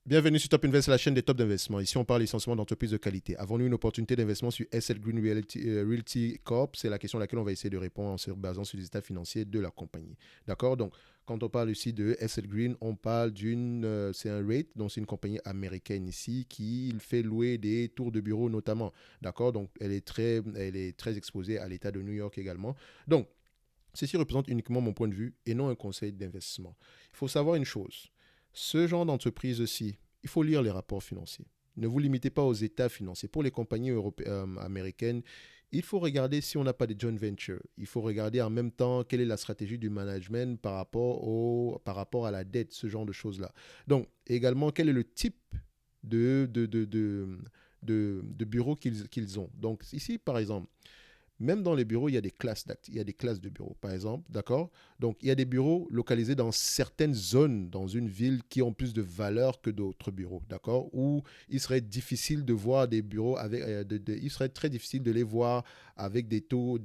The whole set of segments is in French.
Bienvenue sur Top Invest, la chaîne des top d'investissement. Ici, on parle essentiellement d'entreprises de qualité. Avons-nous une opportunité d'investissement sur SL Green Realty Corp? C'est la question à laquelle on va essayer de répondre en se basant sur les états financiers de la compagnie. D'accord? Donc, quand on parle ici de SL Green, on parle c'est un rate, donc c'est une compagnie américaine ici qui fait louer des tours de bureau notamment. D'accord? Donc, elle est très exposée à l'État de New York également. Donc, ceci représente uniquement mon point de vue et non un conseil d'investissement. Il faut savoir une chose. Ce genre d'entreprise-ci, il faut lire les rapports financiers. Ne vous limitez pas aux états financiers. Pour les compagnies américaines, il faut regarder si on n'a pas des joint ventures. Il faut regarder en même temps quelle est la stratégie du management par rapport à la dette, ce genre de choses-là. Donc, également, quel est le type de bureau qu'ils ont. Donc, ici, par exemple, même dans les bureaux, il y a des classes d'actes, il y a des classes de bureaux, par exemple, d'accord? Donc, il y a des bureaux localisés dans certaines zones dans une ville qui ont plus de valeur que d'autres bureaux, d'accord? Où il serait difficile de voir des bureaux avec, il serait très difficile de les voir avec des taux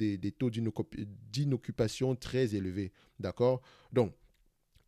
d'inoccupation très élevés, d'accord? Donc,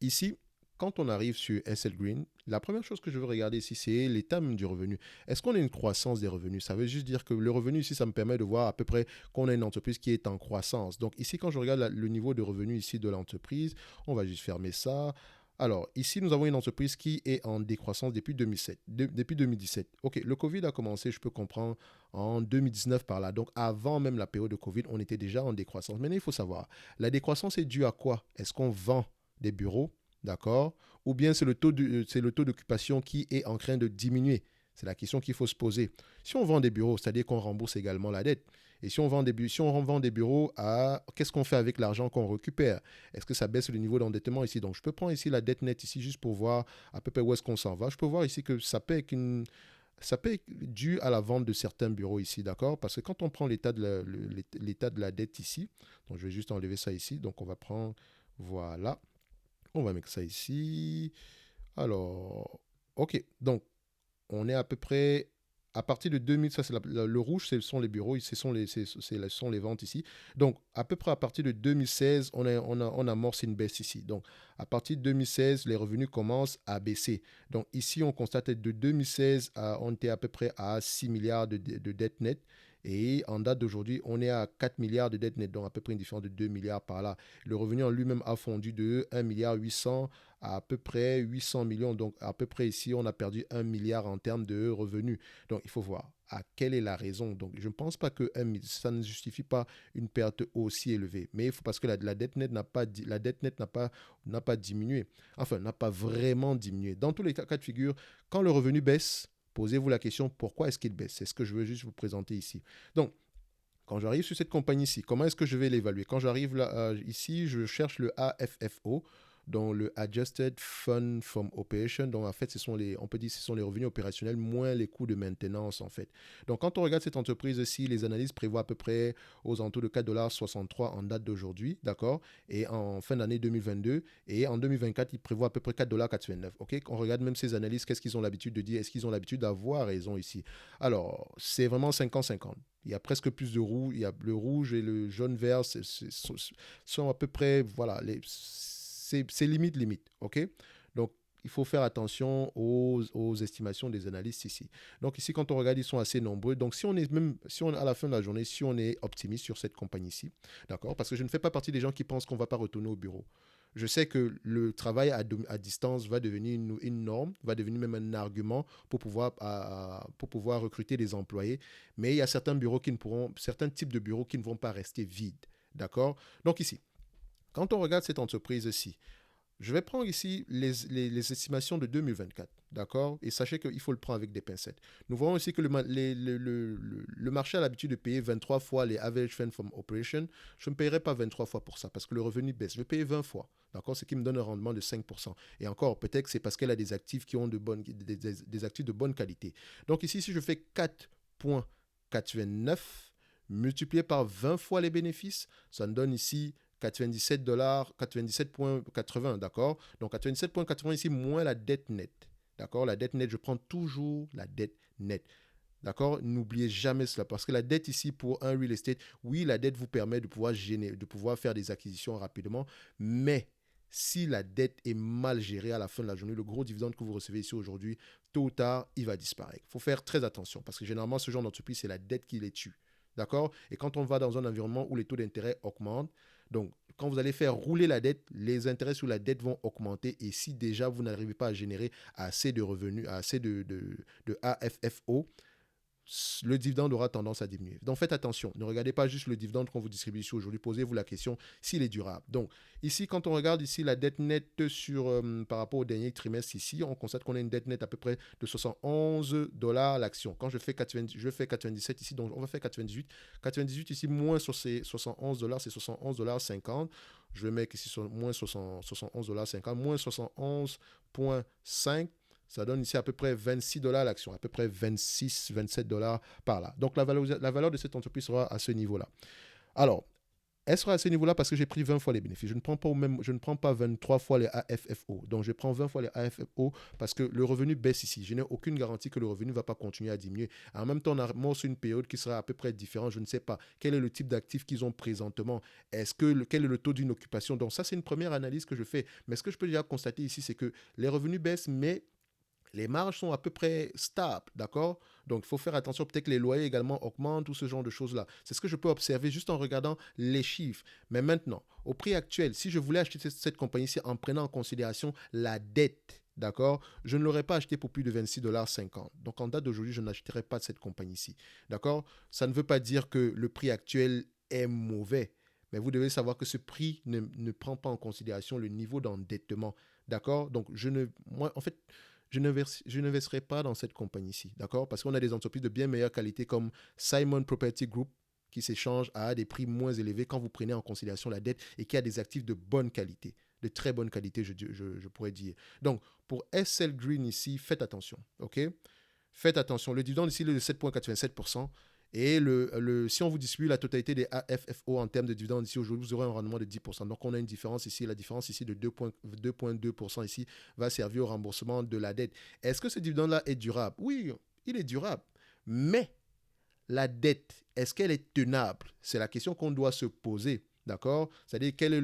ici, quand on arrive sur SL Green, la première chose que je veux regarder ici, c'est l'état même du revenu. Est-ce qu'on a une croissance des revenus? Ça veut juste dire que le revenu ici, ça me permet de voir à peu près qu'on a une entreprise qui est en croissance. Donc ici, quand je regarde le niveau de revenu ici de l'entreprise, on va juste fermer ça. Alors, ici, nous avons une entreprise qui est en décroissance depuis 2007, depuis 2017. OK, le Covid a commencé, je peux comprendre, en 2019 par là. Donc, avant même la période de Covid, on était déjà en décroissance. Maintenant, il faut savoir, la décroissance est due à quoi? Est-ce qu'on vend des bureaux? D'accord? Ou bien c'est le taux d'occupation qui est en train de diminuer. C'est la question qu'il faut se poser. Si on vend des bureaux, c'est-à-dire qu'on rembourse également la dette. Et si on vend des bureaux, qu'est-ce qu'on fait avec l'argent qu'on récupère? Est-ce que ça baisse le niveau d'endettement ici? Donc, je peux prendre ici la dette nette ici juste pour voir à peu près où est-ce qu'on s'en va. Je peux voir ici que ça peut être dû à la vente de certains bureaux ici, d'accord? Parce que quand on prend l'état de la dette ici, donc je vais juste enlever ça ici. Donc, on va prendre, voilà. On va mettre ça ici. Alors, ok. Donc, on est à peu près à partir de 2000, ça c'est le rouge, ce sont les bureaux, ce sont les ventes ici. Donc, à peu près à partir de 2016, on amorce une baisse ici. Donc, à partir de 2016, les revenus commencent à baisser. Donc, ici, on constate de 2016, on était à peu près à 6 milliards de dettes nettes. Et en date d'aujourd'hui, on est à 4 milliards de dettes nettes, donc à peu près une différence de 2 milliards par là. Le revenu en lui-même a fondu de 1 milliard 800 à peu près 800 millions. Donc, à peu près ici, on a perdu 1 milliard en termes de revenus. Donc, il faut voir à quelle est la raison. Donc, je ne pense pas que ça ne justifie pas une perte aussi élevée. Mais il faut parce que la dette nette n'a pas diminué. Enfin, n'a pas vraiment diminué. Dans tous les cas de figure, quand le revenu baisse, posez-vous la question pourquoi est-ce qu'il baisse? C'est ce que je veux juste vous présenter ici. Donc, quand j'arrive sur cette compagnie-ci, comment est-ce que je vais l'évaluer? Quand j'arrive là, ici, je cherche le AFFO, donc le Adjusted Fund from Operation. Donc en fait, on peut dire que ce sont les revenus opérationnels moins les coûts de maintenance en fait. Donc quand on regarde cette entreprise-ci, les analyses prévoient à peu près aux alentours de 4,63 $ en date d'aujourd'hui, d'accord? Et en fin d'année 2022. Et en 2024, ils prévoient à peu près 4,89 $. OK? Quand on regarde même ces analyses, qu'est-ce qu'ils ont l'habitude de dire? Est-ce qu'ils ont l'habitude d'avoir raison ici? Alors, c'est vraiment 50-50. Il y a presque plus de rouge. Il y a le rouge et le jaune vert sont à peu près, voilà, c'est limite, limite. OK? Donc, il faut faire attention aux estimations des analystes ici. Donc ici, quand on regarde, ils sont assez nombreux. Donc si on à la fin de la journée, si on est optimiste sur cette compagnie-ci, d'accord, parce que je ne fais pas partie des gens qui pensent qu'on ne va pas retourner au bureau. Je sais que le travail à distance va devenir une norme, va devenir même un argument pour pouvoir recruter des employés. Mais il y a certains types de bureaux qui ne vont pas rester vides. D'accord? Donc ici, quand on regarde cette entreprise-ci, je vais prendre ici les estimations de 2024, d'accord? Et sachez qu'il faut le prendre avec des pincettes. Nous voyons ici que le marché a l'habitude de payer 23 fois les average fund from operation. Je ne paierai pas 23 fois pour ça parce que le revenu baisse. Je vais payer 20 fois, d'accord? Ce qui me donne un rendement de 5%. Et encore, peut-être que c'est parce qu'elle a des actifs qui ont des actifs de bonne qualité. Donc ici, si je fais 4,89 multiplié par 20 fois les bénéfices, ça me donne ici 97 dollars, 97,80, d'accord? Donc 97,80 ici, moins la dette nette. D'accord? La dette nette, je prends toujours la dette nette. D'accord? N'oubliez jamais cela parce que la dette ici pour un real estate, oui, la dette vous permet de pouvoir faire des acquisitions rapidement, mais si la dette est mal gérée à la fin de la journée, le gros dividende que vous recevez ici aujourd'hui, tôt ou tard, il va disparaître. Il faut faire très attention parce que généralement, ce genre d'entreprise, c'est la dette qui les tue. D'accord? Et quand on va dans un environnement où les taux d'intérêt augmentent, donc quand vous allez faire rouler la dette, les intérêts sur la dette vont augmenter. Et si déjà vous n'arrivez pas à générer assez de revenus, assez de AFFO, le dividende aura tendance à diminuer. Donc faites attention, ne regardez pas juste le dividende qu'on vous distribue ici aujourd'hui, posez-vous la question s'il est durable. Donc ici, quand on regarde ici la dette nette par rapport au dernier trimestre ici, on constate qu'on a une dette nette à peu près de 71 dollars l'action. Quand je fais 97 ici, donc on va faire 98. 98 ici, moins sur ces 71 dollars, c'est 71 dollars 50. Je vais mettre ici moins 71 dollars 50, moins 71,5. Ça donne ici à peu près 26 dollars l'action, à peu près 26, 27 dollars par là. Donc la valeur de cette entreprise sera à ce niveau-là. Alors, elle sera à ce niveau-là parce que j'ai pris 20 fois les bénéfices. Je ne prends pas 23 fois les AFFO. Donc, je prends 20 fois les AFFO parce que le revenu baisse ici. Je n'ai aucune garantie que le revenu ne va pas continuer à diminuer. En même temps, on a aussi une période qui sera à peu près différente. Je ne sais pas quel est le type d'actifs qu'ils ont présentement. Quel est le taux d'une occupation? Donc, ça, c'est une première analyse que je fais. Mais ce que je peux déjà constater ici, c'est que les revenus baissent, mais les marges sont à peu près stables, d'accord? Donc, il faut faire attention, peut-être que les loyers également augmentent, tout ce genre de choses-là. C'est ce que je peux observer juste en regardant les chiffres. Mais maintenant, au prix actuel, si je voulais acheter cette compagnie-ci en prenant en considération la dette, d'accord, je ne l'aurais pas acheté pour plus de 26,50 dollars. Donc, en date d'aujourd'hui, je n'achèterai pas de cette compagnie-ci, d'accord? Ça ne veut pas dire que le prix actuel est mauvais. Mais vous devez savoir que ce prix ne prend pas en considération le niveau d'endettement, d'accord? Donc, moi, en fait, je n'investirai pas dans cette compagnie-ci, d'accord? Parce qu'on a des entreprises de bien meilleure qualité comme Simon Property Group qui s'échangent à des prix moins élevés quand vous prenez en considération la dette et qui a des actifs de bonne qualité, de très bonne qualité, je pourrais dire. Donc, pour SL Green ici, faites attention, ok? Faites attention. Le dividende ici, il est de 7,87%. Et si on vous distribue la totalité des AFFO en termes de dividendes ici aujourd'hui, vous aurez un rendement de 10%. Donc, on a une différence ici. La différence ici de 2,2% ici va servir au remboursement de la dette. Est-ce que ce dividende-là est durable? Oui, il est durable. Mais la dette, est-ce qu'elle est tenable? C'est la question qu'on doit se poser. D'accord? C'est-à-dire, quel est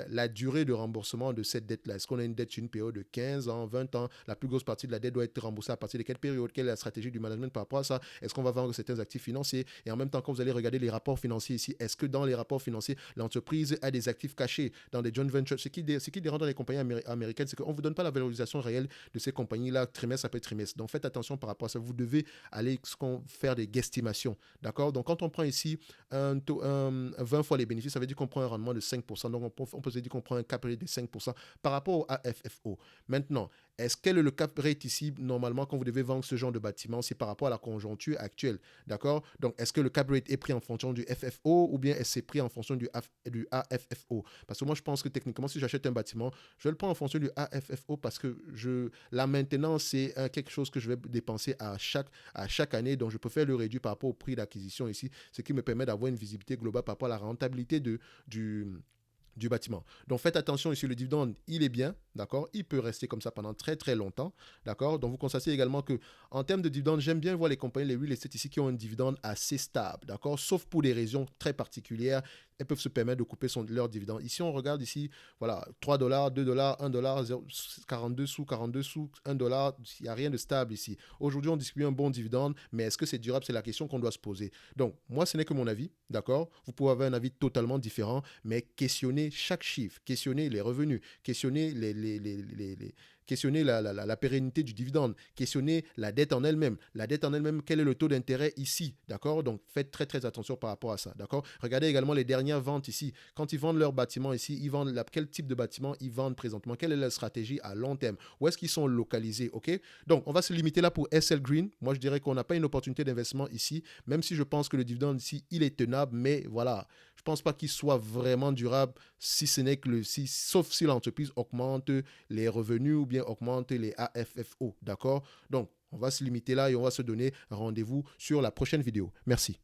la durée de remboursement de cette dette-là? Est-ce qu'on a une dette sur une période de 15 ans, 20 ans? La plus grosse partie de la dette doit être remboursée à partir de quelle période? Quelle est la stratégie du management par rapport à ça? Est-ce qu'on va vendre certains actifs financiers? Et en même temps, quand vous allez regarder les rapports financiers ici, est-ce que dans les rapports financiers, l'entreprise a des actifs cachés dans des joint ventures? Ce qui dérange dans les compagnies américaines, c'est qu'on ne vous donne pas la valorisation réelle de ces compagnies-là trimestre après trimestre. Donc, faites attention par rapport à ça. Vous devez aller faire des guesstimations. D'accord? Donc, quand on prend ici 20 fois les bénéfices, ça veut dire qu'on prend un rendement de 5%. Donc, on peut se dire qu'on prend un cap rate de 5% par rapport au AFFO. Maintenant, quel est le cap rate ici, normalement, quand vous devez vendre ce genre de bâtiment? C'est par rapport à la conjoncture actuelle. D'accord? Donc, est-ce que le cap rate est pris en fonction du FFO ou bien est-ce pris en fonction du AFFO? Parce que moi, je pense que techniquement, si j'achète un bâtiment, je le prends en fonction du AFFO parce que la maintenance, c'est quelque chose que je vais dépenser à chaque année. Donc, je préfère le réduire par rapport au prix d'acquisition ici, ce qui me permet d'avoir une visibilité globale par rapport à la rentabilité du bâtiment. Donc faites attention ici, le dividende, il est bien, d'accord? Il peut rester comme ça pendant très très longtemps, d'accord? Donc vous constatez également que en termes de dividende, j'aime bien voir les compagnies, les real estate ici qui ont un dividende assez stable, d'accord? Sauf pour des raisons très particulières, elles peuvent se permettre de couper leur dividende. Ici, on regarde ici, voilà, 3 dollars, 2 dollars, 1 dollar, 42 sous, 1 dollar, il n'y a rien de stable ici. Aujourd'hui, on distribue un bon dividende, mais est-ce que c'est durable? C'est la question qu'on doit se poser. Donc, moi, ce n'est que mon avis, d'accord? Vous pouvez avoir un avis totalement différent, mais questionnez chaque chiffre, questionnez les revenus, questionnez questionner la pérennité du dividende, questionner la dette en elle-même. La dette en elle-même, quel est le taux d'intérêt ici, d'accord? Donc, faites très, très attention par rapport à ça, d'accord? Regardez également les dernières ventes ici. Quand ils vendent leur bâtiment ici, ils vendent quel type de bâtiment ils vendent présentement? Quelle est leur stratégie à long terme? Où est-ce qu'ils sont localisés, ok? Donc, on va se limiter là pour SL Green. Moi, je dirais qu'on n'a pas une opportunité d'investissement ici, même si je pense que le dividende ici, il est tenable, mais voilà, je ne pense pas qu'il soit vraiment durable si ce n'est que sauf si l'entreprise augmente les revenus ou bien augmente les AFFO, d'accord? Donc, on va se limiter là et on va se donner rendez-vous sur la prochaine vidéo. Merci.